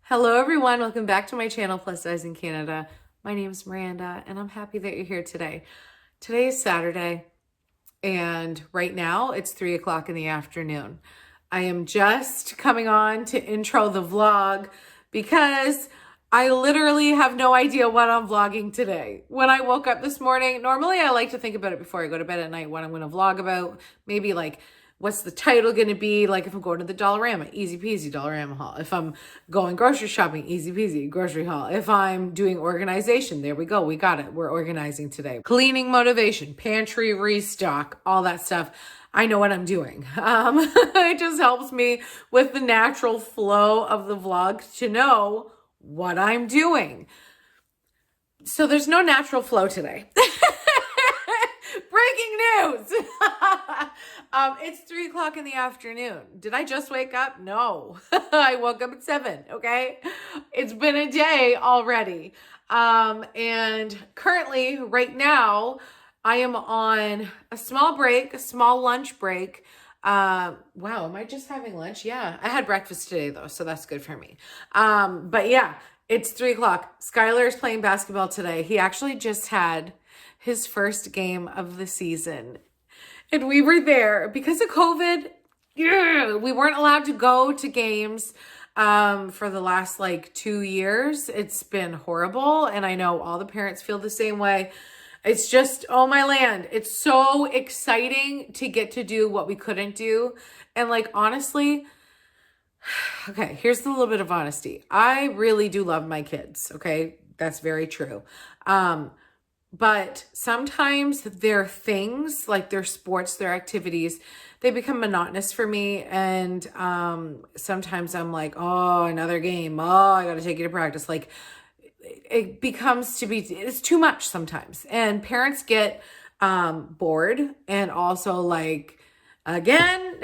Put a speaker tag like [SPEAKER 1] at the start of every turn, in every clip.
[SPEAKER 1] Hello everyone, welcome back to my channel, Plus Size in Canada. My name is Miranda and I'm happy that you're here today. Today is Saturday and right now it's 3 o'clock in the afternoon. I am just coming on to intro the vlog because I literally have no idea what I'm vlogging today. When I woke up this morning, normally I like to think about it before I go to bed at night, what I'm going to vlog about, maybe like what's the title going to be? Like if I'm going to the Dollarama, easy peasy Dollarama haul. If I'm going grocery shopping, easy peasy grocery haul. If I'm doing organization, there we go. We got it. We're organizing today. Cleaning motivation, pantry restock, all that stuff. I know what I'm doing. It just helps me with the natural flow of the vlog to know what I'm doing. So there's no natural flow today. Breaking news. It's 3 o'clock in the afternoon. Did I just wake up? No. I woke up at 7, okay? It's been a day already. And currently, right now, I am on a small break, a small lunch break. Wow, am I just having lunch? Yeah, I had breakfast today though, so that's good for me. But yeah, it's 3 o'clock. Skylar is playing basketball today. He actually just had his first game of the season. And we were there because of COVID. We weren't allowed to go to games for the last 2 years. It's been horrible. And I know all the parents feel the same way. It's just, oh my land. It's so exciting to get to do what we couldn't do. And honestly, okay, here's a little bit of honesty. I really do love my kids. Okay. That's very true. But sometimes their things, like their sports, their activities, they become monotonous for me. And sometimes I'm like, oh, another game. Oh, I got to take you to practice. It becomes it's too much sometimes. And parents get bored. And also again,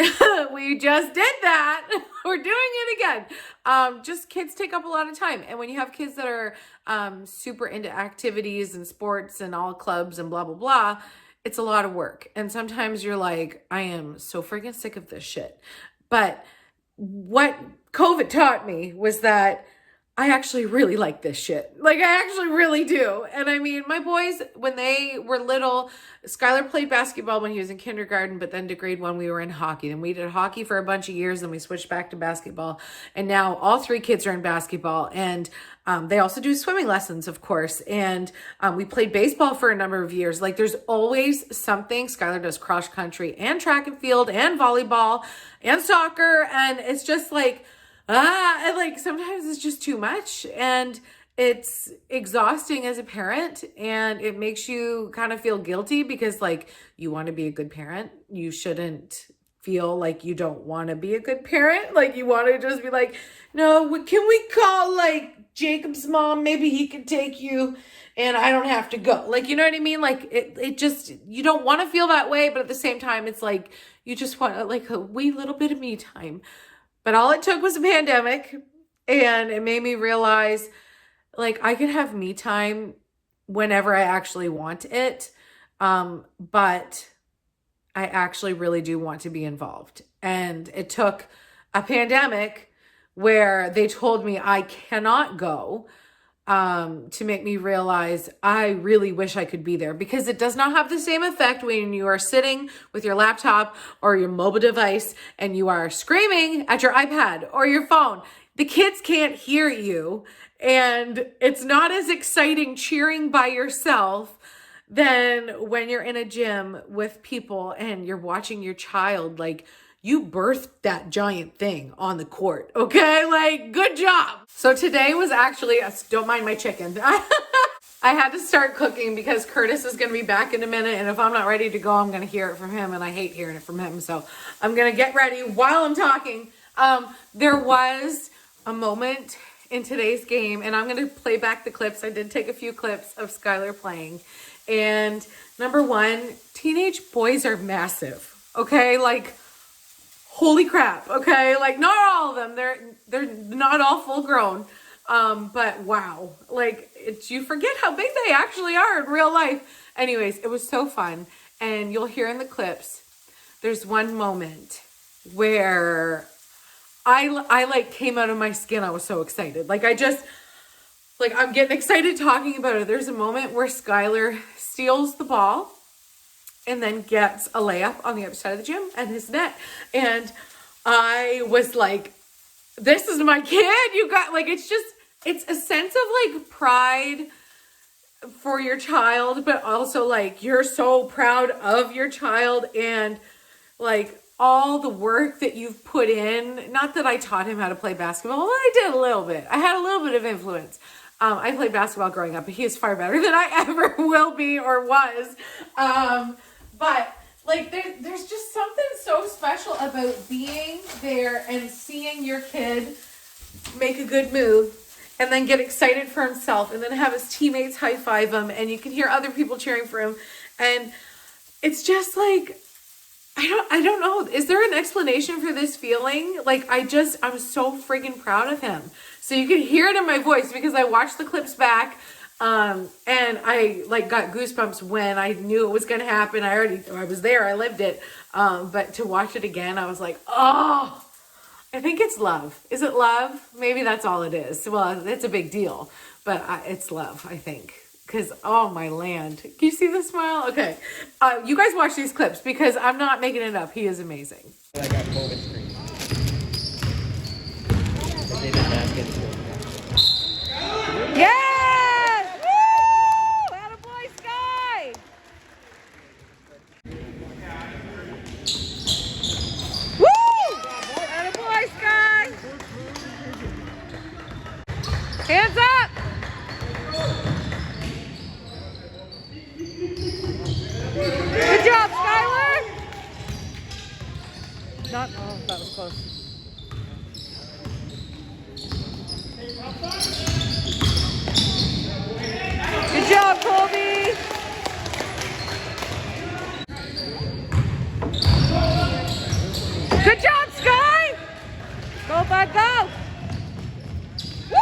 [SPEAKER 1] we just did that. We're doing it again. Just kids take up a lot of time. And when you have kids that are super into activities and sports and all clubs and blah, blah, blah, it's a lot of work. And sometimes you're like, I am so freaking sick of this shit. But what COVID taught me was that I actually really like this shit. I actually really do. And I mean, my boys, when they were little, Skylar played basketball when he was in kindergarten, but then to grade 1, we were in hockey. Then we did hockey for a bunch of years, then we switched back to basketball. And now all 3 kids are in basketball. And they also do swimming lessons, of course. And we played baseball for a number of years. There's always something. Skylar does cross country and track and field and volleyball and soccer. And it's just sometimes it's just too much and it's exhausting as a parent, and it makes you kind of feel guilty because you want to be a good parent. You shouldn't feel like you don't want to be a good parent. You want to just be no, can we call Jacob's mom? Maybe he could take you and I don't have to go. You know what I mean? It just, you don't want to feel that way, but at the same time, it's you just want a wee little bit of me time. But all it took was a pandemic, and it made me realize I could have me time whenever I actually want it. But I actually really do want to be involved. And it took a pandemic where they told me I cannot go, to make me realize I really wish I could be there, because it does not have the same effect when you are sitting with your laptop or your mobile device and you are screaming at your iPad or your phone. The kids can't hear you, and it's not as exciting cheering by yourself than when you're in a gym with people and you're watching your child you birthed that giant thing on the court, okay? Good job. So today was actually, don't mind my chicken. I had to start cooking because Curtis is going to be back in a minute. And if I'm not ready to go, I'm going to hear it from him. And I hate hearing it from him. So I'm going to get ready while I'm talking. There was a moment in today's game, and I'm going to play back the clips. I did take a few clips of Skylar playing. And number one, teenage boys are massive, okay? Holy crap, okay? Not all of them. They're not all full grown. But wow. You forget how big they actually are in real life. Anyways, it was so fun. And you'll hear in the clips, there's one moment where I like came out of my skin. I was so excited. Like I'm getting excited talking about it. There's a moment where Skylar steals the ball and then gets a layup on the other side of the gym and his net. And I was like, this is my kid. You got, like, it's a sense of like pride for your child, but also like you're so proud of your child and like all the work that you've put in. Not that I taught him how to play basketball. Well, I did a little bit. I had a little bit of influence. I played basketball growing up, but he is far better than I ever will be or was. But like there's just something so special about being there and seeing your kid make a good move and then get excited for himself and then have his teammates high five him and you can hear other people cheering for him. And it's just like, I don't know. Is there an explanation for this feeling? Like I'm so friggin' proud of him. So you can hear it in my voice because I watched the clips back. And I like got goosebumps when I knew it was going to happen. I was there. I lived it. But to watch it again, I was like, oh, I think it's love. Is it love? Maybe that's all it is. Well, it's a big deal, but it's love, I think. Because, oh my land. Can you see the smile? Okay. You guys watch these clips because I'm not making it up. He is amazing.
[SPEAKER 2] I got COVID screen. They did baskets.
[SPEAKER 3] Yes! Woo! Attaboy, Sky! Woo! Attaboy, Sky! Hands up! Good job, Skylar! Oh, that was close. Good job, Colby! Good job, Sky! Go, bud, go! Woo!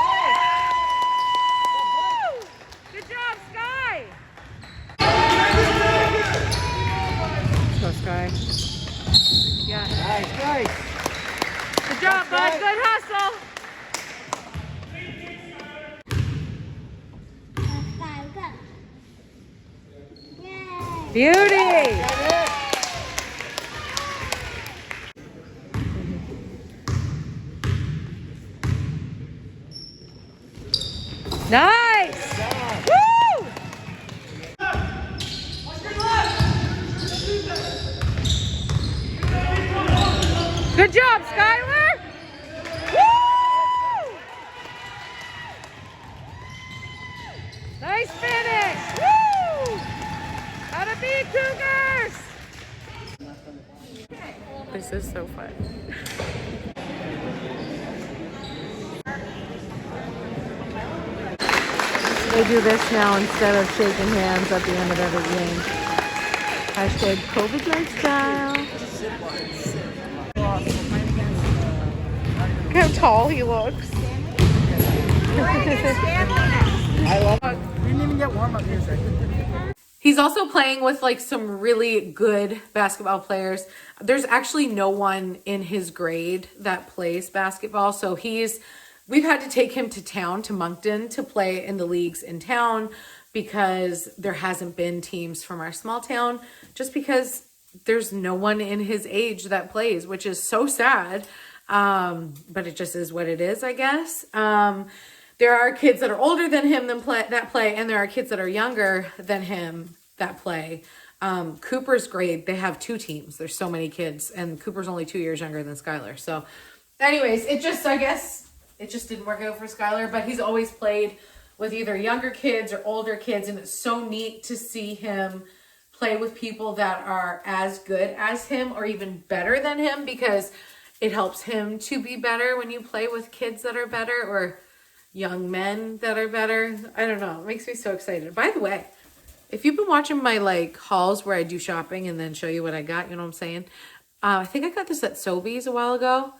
[SPEAKER 3] Good job, Sky! Let's go, Sky. Yeah.
[SPEAKER 2] Nice.
[SPEAKER 3] Good job, bud. Good hustle. Beauty! Nice! Woo! Good job, Skylar! Woo! Nice finish! Woo! Gotta be Cougars!
[SPEAKER 1] This is so fun. They do this now instead of shaking hands at the end of every game. Hashtag COVID lifestyle. Look how tall he looks.
[SPEAKER 2] I love it. We didn't even get warm up music.
[SPEAKER 1] He's also playing with like some really good basketball players. There's actually no one in his grade that plays basketball. So we've had to take him to town, to Moncton, to play in the leagues in town because there hasn't been teams from our small town just because there's no one in his age that plays, which is so sad. But it just is what it is, I guess. There are kids that are older than him that play, and there are kids that are younger than him that play. Cooper's grade, they have 2 teams. There's so many kids, and Cooper's only 2 years younger than Skylar. So anyways, I guess it just didn't work out for Skylar, but he's always played with either younger kids or older kids, and it's so neat to see him play with people that are as good as him or even better than him, because it helps him to be better when you play with kids that are better or young men that are better. I don't know. It makes me so excited. By the way, if you've been watching my like hauls where I do shopping and then show you what I got, you know what I'm saying? I think I got this at Sobeys a while ago.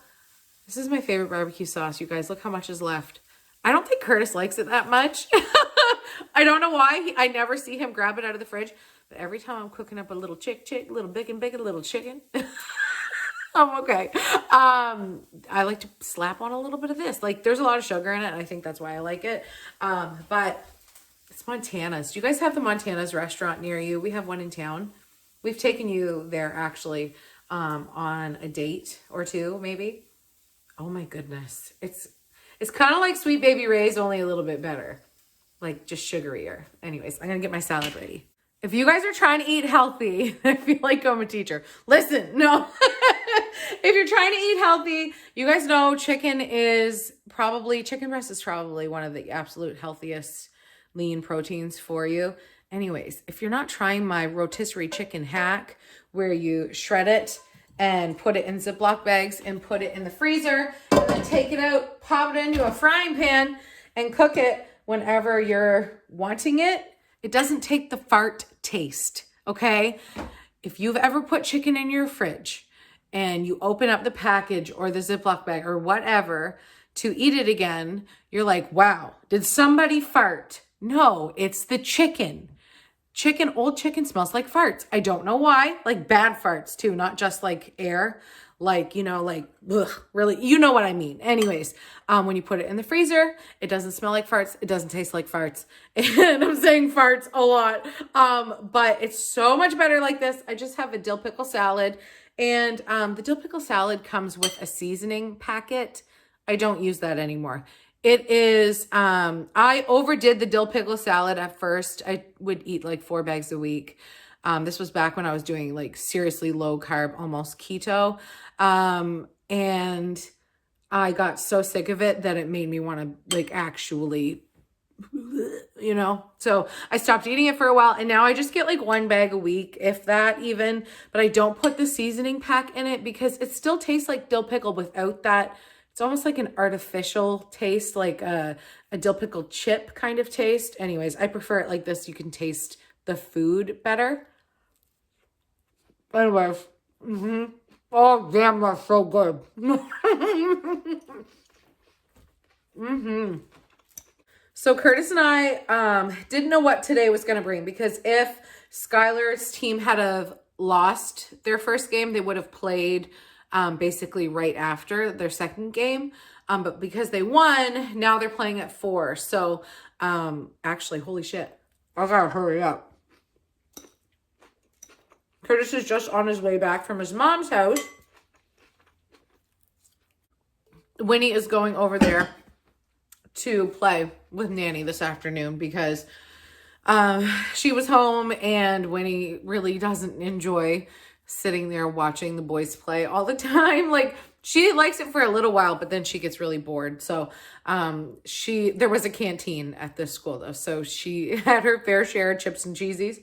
[SPEAKER 1] This is my favorite barbecue sauce, you guys. Look how much is left. I don't think Curtis likes it that much. I don't know why. I never see him grab it out of the fridge. But every time I'm cooking up a little little bacon, little chicken, Okay. I like to slap on a little bit of this. Like, there's a lot of sugar in it, and I think that's why I like it. But it's Montana's. Do you guys have the Montana's restaurant near you? We have one in town. We've taken you there, actually, on a date or two, maybe. Oh, my goodness. It's kind of like Sweet Baby Ray's, only a little bit better. Like, just sugarier. Anyways, I'm going to get my salad ready. If you guys are trying to eat healthy, I feel like I'm a teacher. Listen, no. If you're trying to eat healthy, you guys know chicken breast is probably one of the absolute healthiest lean proteins for you. Anyways, if you're not trying my rotisserie chicken hack, where you shred it and put it in Ziploc bags and put it in the freezer, and then take it out, pop it into a frying pan, and cook it whenever you're wanting it, it doesn't take the fart taste, okay? If you've ever put chicken in your fridge and you open up the package or the Ziploc bag or whatever to eat it again, you're like, wow, did somebody fart? No, it's the chicken. Old chicken smells like farts. I don't know why. Like bad farts too, not just like air. Like, you know, like, ugh, really, you know what I mean. Anyways, when you put it in the freezer, it doesn't smell like farts. It doesn't taste like farts. And I'm saying farts a lot. But it's so much better like this. I just have a dill pickle salad. And the dill pickle salad comes with a seasoning packet. I don't use that anymore. It is, I overdid the dill pickle salad at first. I would eat like 4 bags a week. This was back when I was doing like seriously low carb, almost keto. And I got so sick of it that it made me want to like actually, you know, so I stopped eating it for a while, and now I just get like 1 bag a week, if that even, but I don't put the seasoning pack in it because it still tastes like dill pickle without that. It's almost like an artificial taste, like a dill pickle chip kind of taste. Anyways, I prefer it like this. You can taste the food better. Anyways, oh, damn, that's so good. So Curtis and I didn't know what today was going to bring, because if Skylar's team had have lost their first game, they would have played basically right after their second game. But because they won, now they're playing at 4. So actually, holy shit, I gotta hurry up. Curtis is just on his way back from his mom's house. Winnie is going over there to play with Nanny this afternoon because she was home, and Winnie really doesn't enjoy sitting there watching the boys play all the time. Like, she likes it for a little while, but then she gets really bored. So there was a canteen at this school though, so she had her fair share of chips and cheesies.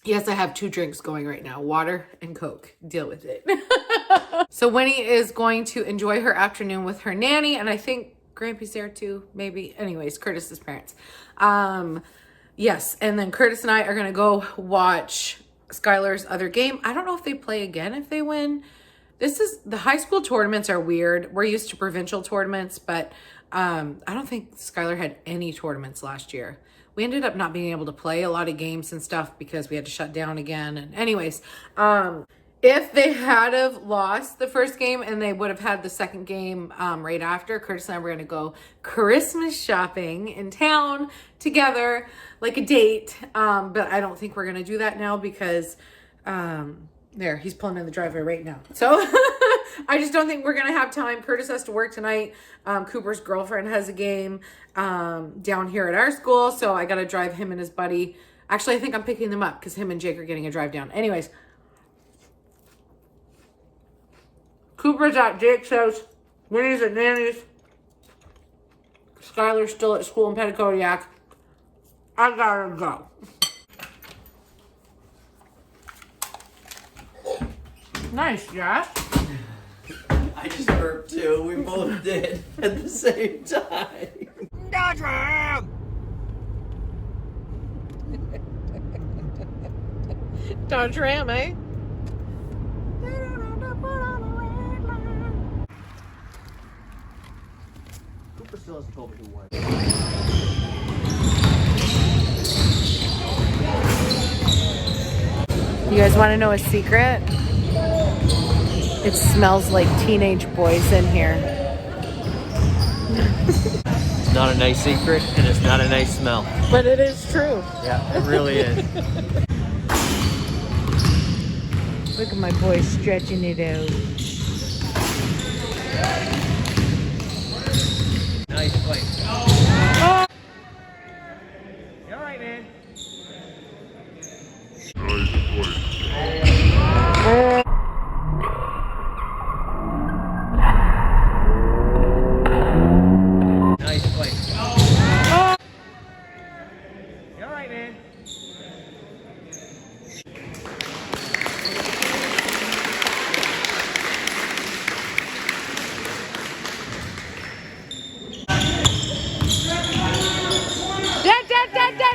[SPEAKER 1] Yes, I have 2 drinks going right now, water and Coke. Deal with it. So Winnie is going to enjoy her afternoon with her nanny, and I think Grampy's there too, maybe. Anyways, Curtis's parents. Yes, and then Curtis and I are going to go watch Skylar's other game. I don't know if they play again if they win. The high school tournaments are weird. We're used to provincial tournaments, but I don't think Skylar had any tournaments last year. We ended up not being able to play a lot of games and stuff because we had to shut down again. And anyways, if they had have lost the first game and they would have had the second game right after, Curtis and I were going to go Christmas shopping in town together, like a date. But I don't think we're going to do that now because there, he's pulling in the driveway right now. So I just don't think we're going to have time. Curtis has to work tonight. Cooper's girlfriend has a game down here at our school. So I got to drive him and his buddy. Actually, I think I'm picking them up because him and Jake are getting a drive down. Anyways, Cooper's at Jake's house. Winnie's at Nanny's. Skylar's still at school in Petticodiac. I gotta go. Nice, Josh.
[SPEAKER 4] I just burped too. We both did at the same time.
[SPEAKER 2] Dodge Ram!
[SPEAKER 3] Dodge Ram, eh?
[SPEAKER 4] Cooper still hasn't told me who won.
[SPEAKER 1] You guys want to know a secret? It smells like teenage boys in here.
[SPEAKER 4] It's not a nice secret, and it's not a nice smell.
[SPEAKER 3] But it is true.
[SPEAKER 4] Yeah, it really is.
[SPEAKER 1] Look at my boy stretching it out.
[SPEAKER 4] Nice place.
[SPEAKER 1] Oh.
[SPEAKER 4] You all right, man? Nice place. You all right, man?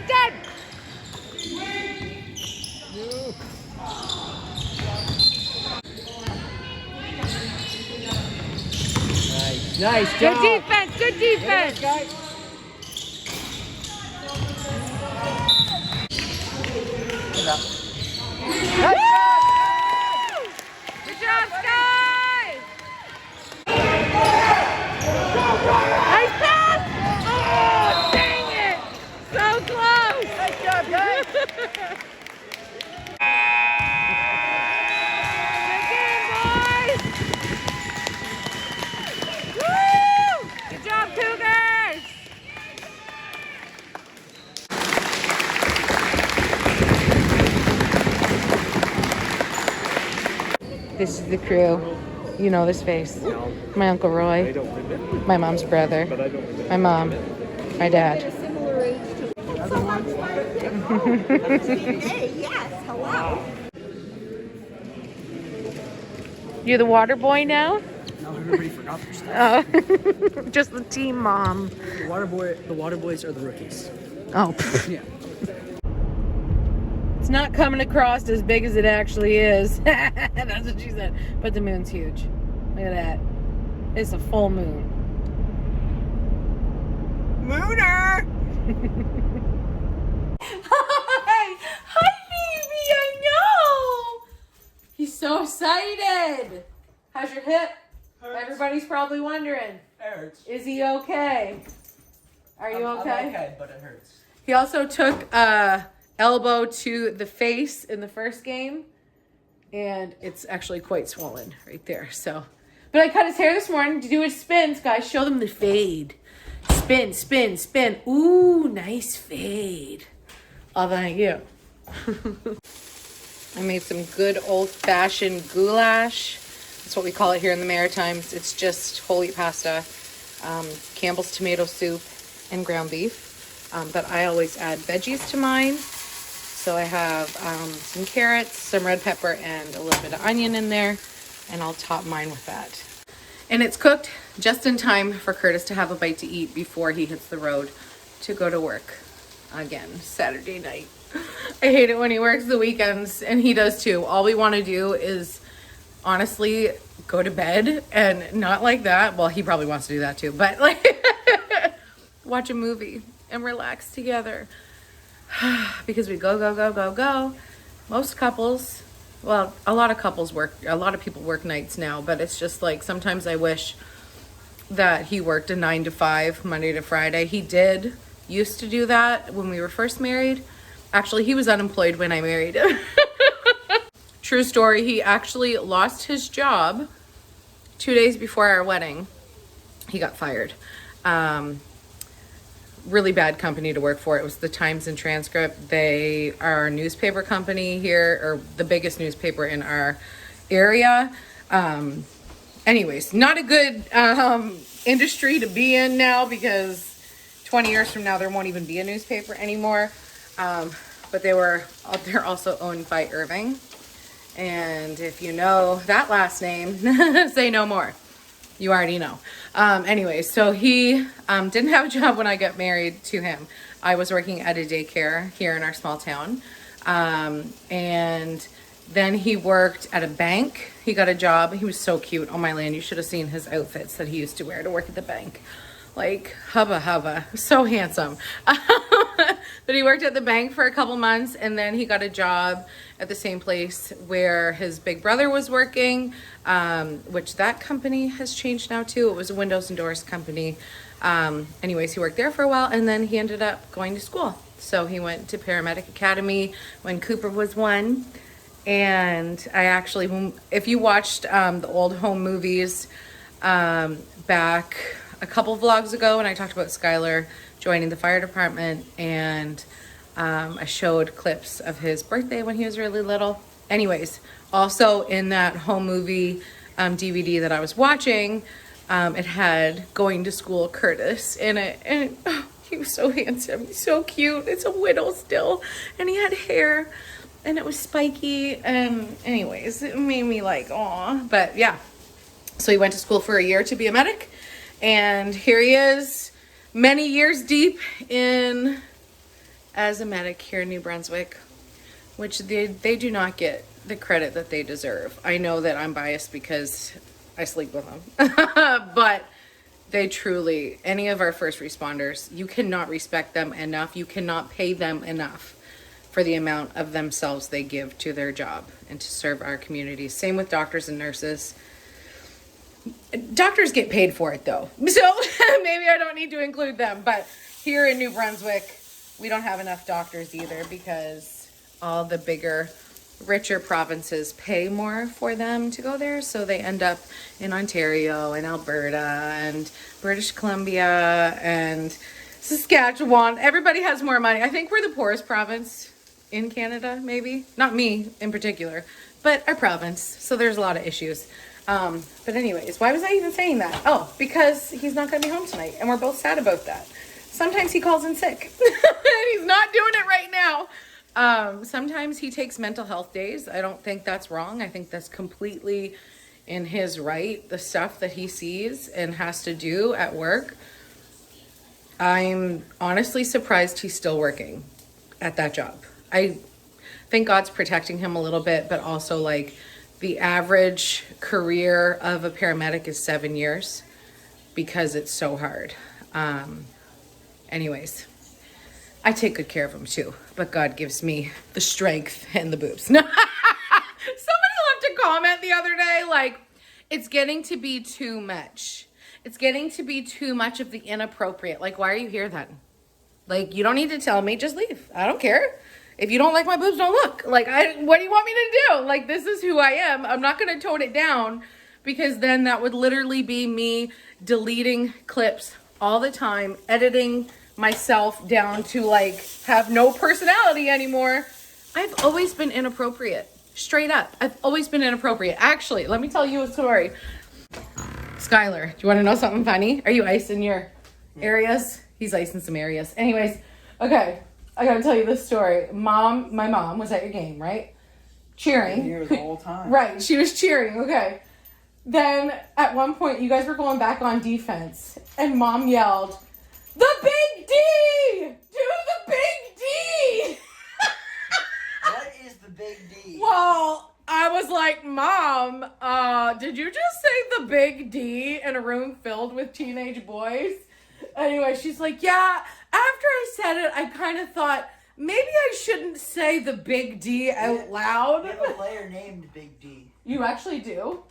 [SPEAKER 1] Dead.
[SPEAKER 4] Nice
[SPEAKER 1] Good
[SPEAKER 4] job.
[SPEAKER 1] defense, good defense.
[SPEAKER 4] Guys.
[SPEAKER 1] Good job, Sky! Nice pass! Oh, dang it! So close!
[SPEAKER 2] Nice job, guys.
[SPEAKER 1] Good game, boys! Woo! Good job, Cougars! This is the crew. You know this face.
[SPEAKER 2] No,
[SPEAKER 1] My Uncle
[SPEAKER 2] I
[SPEAKER 1] Roy,
[SPEAKER 2] don't live it,
[SPEAKER 1] my mom's brother,
[SPEAKER 2] but I don't live it.
[SPEAKER 1] my mom, my dad.
[SPEAKER 5] Hey, yes, hello.
[SPEAKER 1] You're the water boy now?
[SPEAKER 2] No, everybody forgot their stuff.
[SPEAKER 1] Oh, just the team mom.
[SPEAKER 2] The water boys are the rookies.
[SPEAKER 1] Oh,
[SPEAKER 2] Yeah.
[SPEAKER 1] it's not coming across as big as it actually is. That's what she said. But the moon's huge. Look at that. It's a full moon.
[SPEAKER 2] Mooner!
[SPEAKER 1] Hi, baby. I know. He's so excited. How's your hip?
[SPEAKER 2] Hurts.
[SPEAKER 1] Everybody's probably wondering.
[SPEAKER 2] Hurts.
[SPEAKER 1] Is he okay? Are you okay?
[SPEAKER 4] I'm okay, but it hurts.
[SPEAKER 1] He also took elbow to the face in the first game, and it's actually quite swollen right there. So, but I cut his hair this morning to do his spins, guys. Show them the fade. Spin, spin, spin. Ooh, nice fade. Oh, thank you. I made some good old-fashioned goulash. That's what we call it here in the Maritimes. It's just whole wheat pasta, Campbell's tomato soup, and ground beef. But I always add veggies to mine. So I have some carrots, some red pepper, and a little bit of onion in there. And I'll top mine with that. And it's cooked just in time for Curtis to have a bite to eat before he hits the road to go to work again Saturday night. I hate it when he works the weekends, and he does too. All we want to do is honestly go to bed, and not like that. Well, he probably wants to do that too, but like watch a movie and relax together. Because we go. Most couples, well, a lot of people work nights now, but it's just like sometimes I wish that he worked a 9 to 5 Monday to Friday. He used to do that when we were first married. Actually, he was unemployed when I married him. True story, he actually lost his job 2 days before our wedding. He got fired. Really bad company to work for. It was the Times and Transcript. They are a newspaper company here, or the biggest newspaper in our area. Anyways, not a good industry to be in now, because 20 years from now there won't even be a newspaper anymore. But they're also owned by Irving. And if you know that last name, say no more. You already know. Anyway, so he didn't have a job when I got married to him. I was working at a daycare here in our small town. And then he worked at a bank. He got a job. He was so cute. Oh my land, you should have seen his outfits that he used to wear to work at the bank. Like, hubba. So handsome. But he worked at the bank for a couple months, and then he got a job at the same place where his big brother was working, which that company has changed now too. It was a windows and doors company. Anyways, he worked there for a while, and then he ended up going to school. So he went to paramedic academy when Cooper was 1. And I actually, if you watched the old home movies back a couple vlogs ago, when I talked about Skylar joining the fire department, and I showed clips of his birthday when he was really little. Anyways, also in that home movie DVD that I was watching, it had Going to School Curtis in it, and oh, he was so handsome, so cute. It's a widow still, and he had hair, and it was spiky, and anyways, it made me like, aw. But yeah, so he went to school for a year to be a medic, and here he is, many years deep in as a medic here in New Brunswick, which they do not get the credit that they deserve. I know that I'm biased because I sleep with them, but they truly, any of our first responders, you cannot respect them enough. You cannot pay them enough for the amount of themselves they give to their job and to serve our community. Same with doctors and nurses. Doctors get paid for it though, so maybe I don't need to include them. But here in New Brunswick, we don't have enough doctors either, because all the bigger, richer provinces pay more for them to go there. So they end up in Ontario and Alberta and British Columbia and Saskatchewan. Everybody has more money. I think we're the poorest province in Canada, maybe. Not me in particular, but our province. So there's a lot of issues. But anyways, why was I even saying that? Oh, because he's not going to be home tonight, and we're both sad about that. Sometimes he calls in sick, and he's not doing it right now. Sometimes he takes mental health days. I don't think that's wrong. I think that's completely in his right, the stuff that he sees and has to do at work. I'm honestly surprised he's still working at that job. I think God's protecting him a little bit, but also like the average career of a paramedic is 7 years because it's so hard. Anyways, I take good care of him too, but God gives me the strength and the boobs. Somebody left a comment the other day, like, it's getting to be too much. It's getting to be too much of the inappropriate. Like, why are you here then? Like, you don't need to tell me, just leave. I don't care. If you don't like my boobs, don't look. Like, what do you want me to do? Like, this is who I am. I'm not going to tone it down, because then that would literally be me deleting clips all the time, editing myself down to like have no personality anymore. I've always been inappropriate. Straight up. I've always been inappropriate. Actually, let me tell you a story. Skylar, do you want to know something funny? Are you icing your areas? He's icing some areas. Anyways, okay. I gotta tell you this story. My mom was at your game, right? Cheering.
[SPEAKER 2] Here the whole time.
[SPEAKER 1] Right, she was cheering, okay. Then at one point, you guys were going back on defense, and Mom yelled, "The big D! Do the big D!"
[SPEAKER 4] What is the big D?
[SPEAKER 1] Well, I was like, Mom, did you just say the big D in a room filled with teenage boys? Anyway, she's like, yeah, after I said it, I kind of thought, maybe I shouldn't say the big D out loud.
[SPEAKER 4] We have a player named Big D.
[SPEAKER 1] You actually do?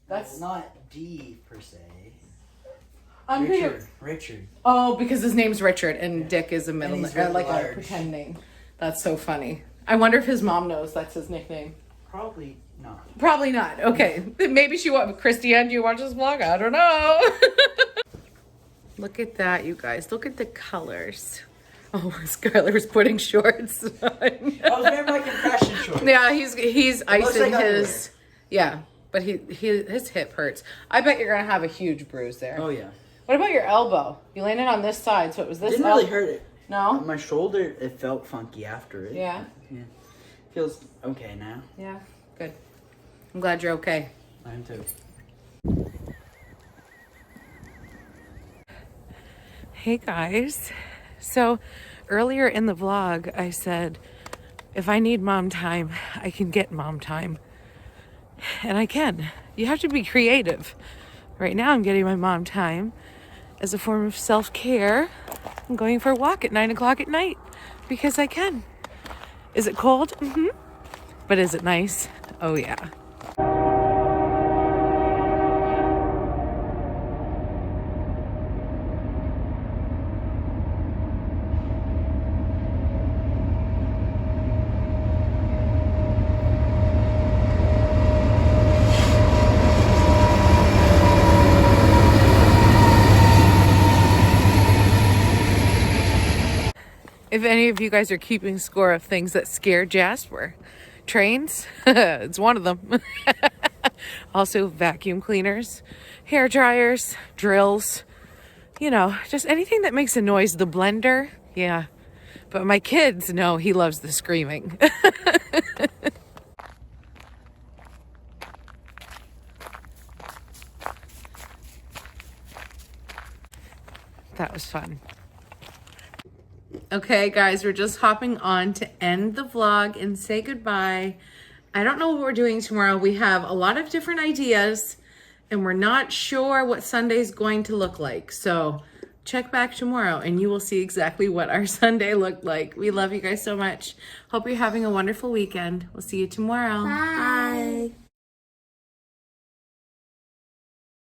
[SPEAKER 1] That's
[SPEAKER 4] not D per se.
[SPEAKER 1] I'm
[SPEAKER 4] Richard.
[SPEAKER 1] Oh, because his name's Richard and Dick is a middle
[SPEAKER 4] he's
[SPEAKER 1] name,
[SPEAKER 4] really
[SPEAKER 1] like
[SPEAKER 4] large.
[SPEAKER 1] a pretend name. That's so funny. I wonder if his mom knows that's his nickname.
[SPEAKER 4] Probably not.
[SPEAKER 1] Probably not. Okay. Maybe she won't. Christiane, do you watch this vlog? I don't know. Look at that, you guys. Look at the colors. Oh, Skylar's putting shorts on.
[SPEAKER 4] I was wearing my compression shorts.
[SPEAKER 1] Yeah, he's icing
[SPEAKER 4] like
[SPEAKER 1] his. Yeah, but his hip hurts. I bet you're gonna have a huge bruise there.
[SPEAKER 4] Oh yeah.
[SPEAKER 1] What about your elbow? You landed on this side, so it was this.
[SPEAKER 4] Didn't really hurt it.
[SPEAKER 1] No.
[SPEAKER 4] My shoulder, it felt funky after it.
[SPEAKER 1] Yeah.
[SPEAKER 4] Yeah. Feels okay now.
[SPEAKER 1] Yeah. Good. I'm glad you're okay.
[SPEAKER 4] I am too.
[SPEAKER 1] Hey guys. So earlier in the vlog, I said, if I need mom time, I can get mom time. And I can. You have to be creative. Right now I'm getting my mom time as a form of self-care. I'm going for a walk at 9 o'clock at night. because I can. Is it cold? Mm-hmm. But is it nice? Oh yeah. If any of you guys are keeping score of things that scare Jasper, trains, it's one of them. Also vacuum cleaners, hair dryers, drills, you know, just anything that makes a noise. The blender, yeah. But my kids, no, he loves the screaming. That was fun. Okay, guys, we're just hopping on to end the vlog and say goodbye. I don't know what we're doing tomorrow. We have a lot of different ideas and we're not sure what Sunday's going to look like. So check back tomorrow and you will see exactly what our Sunday looked like. We love you guys so much. Hope you're having a wonderful weekend. We'll see you tomorrow.
[SPEAKER 5] Bye.